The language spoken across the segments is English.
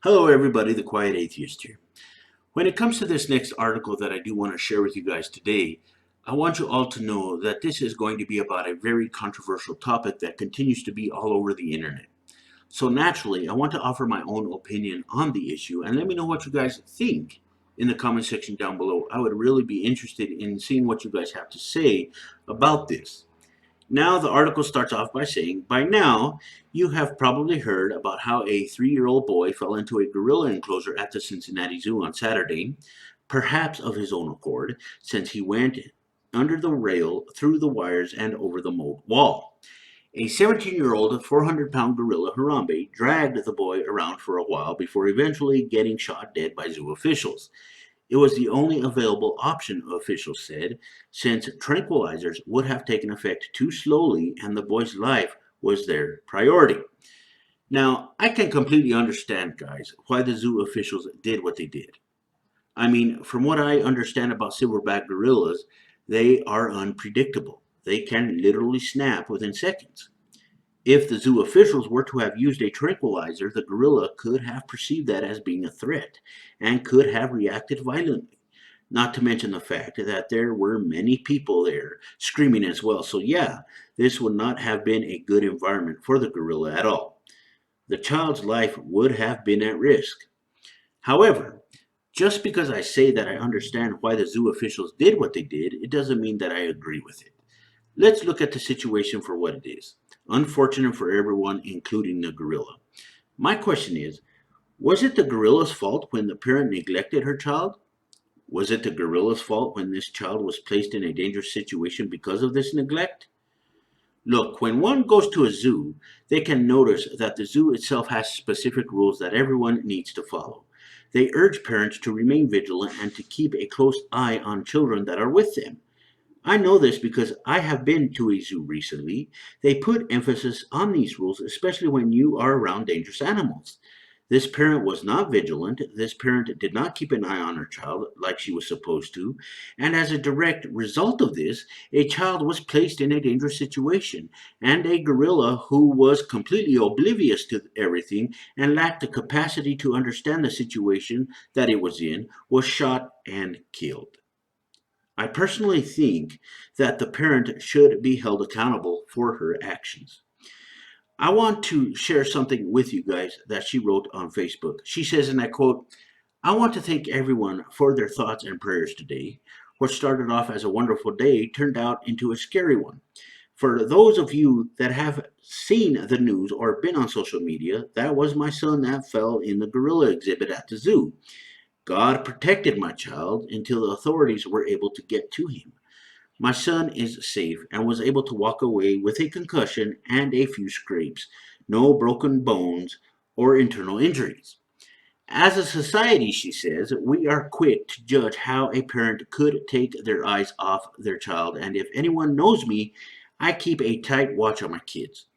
Hello everybody, the Quiet Atheist here. When it comes to this next article that I do want to share with you guys today, I want you all to know that this is going to be about a very controversial topic that continues to be all over the internet. So naturally, I want to offer my own opinion on the issue and let me know what you guys think in the comment section down below. I would really be interested in seeing what you guys have to say about this. Now, the article starts off by saying, by now, you have probably heard about how a 3-year-old boy fell into a gorilla enclosure at the Cincinnati Zoo on Saturday, perhaps of his own accord, since he went under the rail, through the wires, and over the moat wall. A 17-year-old, 400-pound gorilla, Harambe, dragged the boy around for a while before eventually getting shot dead by zoo officials. It was the only available option, officials said, since tranquilizers would have taken effect too slowly and the boy's life was their priority. Now, I can completely understand, guys, why the zoo officials did what they did. I mean, from what I understand about silverback gorillas, they are unpredictable. They can literally snap within seconds. If the zoo officials were to have used a tranquilizer, the gorilla could have perceived that as being a threat and could have reacted violently. Not to mention the fact that there were many people there screaming as well. So, yeah, this would not have been a good environment for the gorilla at all. The child's life would have been at risk. However, just because I say that I understand why the zoo officials did what they did, it doesn't mean that I agree with it. Let's look at the situation for what it is. Unfortunate for everyone, including the gorilla. My question is, was it the gorilla's fault when the parent neglected her child? Was it the gorilla's fault when this child was placed in a dangerous situation because of this neglect? Look, when one goes to a zoo, they can notice that the zoo itself has specific rules that everyone needs to follow. They urge parents to remain vigilant and to keep a close eye on children that are with them. I know this because I have been to a zoo recently. They put emphasis on these rules, especially when you are around dangerous animals. This parent was not vigilant. This parent did not keep an eye on her child like she was supposed to. And as a direct result of this, a child was placed in a dangerous situation. And a gorilla who was completely oblivious to everything and lacked the capacity to understand the situation that it was in was shot and killed. I personally think that the parent should be held accountable for her actions. I want to share something with you guys that she wrote on Facebook. She says, and I quote, I want to thank everyone for their thoughts and prayers today. What started off as a wonderful day turned out into a scary one. For those of you that have seen the news or been on social media, that was my son that fell in the gorilla exhibit at the zoo. God protected my child until the authorities were able to get to him. My son is safe and was able to walk away with a concussion and a few scrapes, no broken bones or internal injuries. As a society, she says, we are quick to judge how a parent could take their eyes off their child, and if anyone knows me, I keep a tight watch on my kids.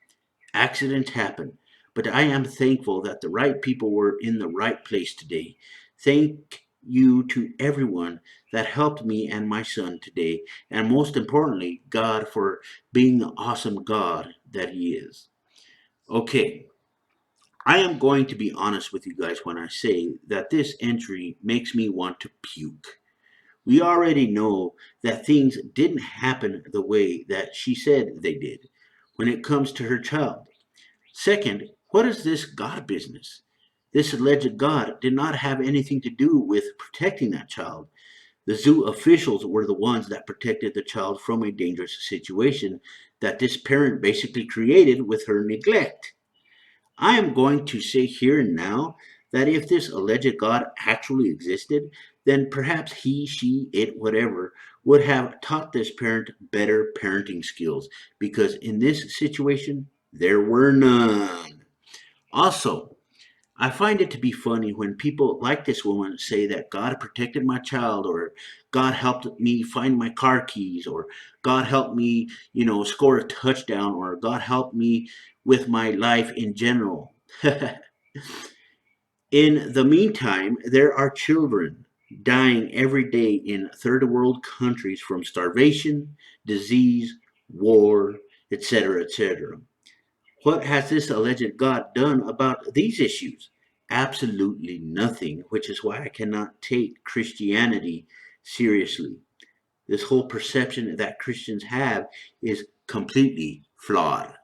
Accidents happen, but I am thankful that the right people were in the right place today. Thank you to everyone that helped me and my son today, and most importantly, God for being the awesome God that He is. Okay, I am going to be honest with you guys when I say that this entry makes me want to puke. We already know that things didn't happen the way that she said they did when it comes to her child. Second, what is this God business? This alleged God did not have anything to do with protecting that child. The zoo officials were the ones that protected the child from a dangerous situation that this parent basically created with her neglect. I am going to say here and now that if this alleged God actually existed, then perhaps he, she, it, whatever, would have taught this parent better parenting skills because in this situation, there were none. Also, I find it to be funny when people like this woman say that God protected my child or God helped me find my car keys or God helped me, score a touchdown or God helped me with my life in general. In the meantime, there are children dying every day in third world countries from starvation, disease, war, etc., etc. What has this alleged God done about these issues? absolutely nothing, which is why I cannot take Christianity seriously. This whole perception that Christians have is completely flawed.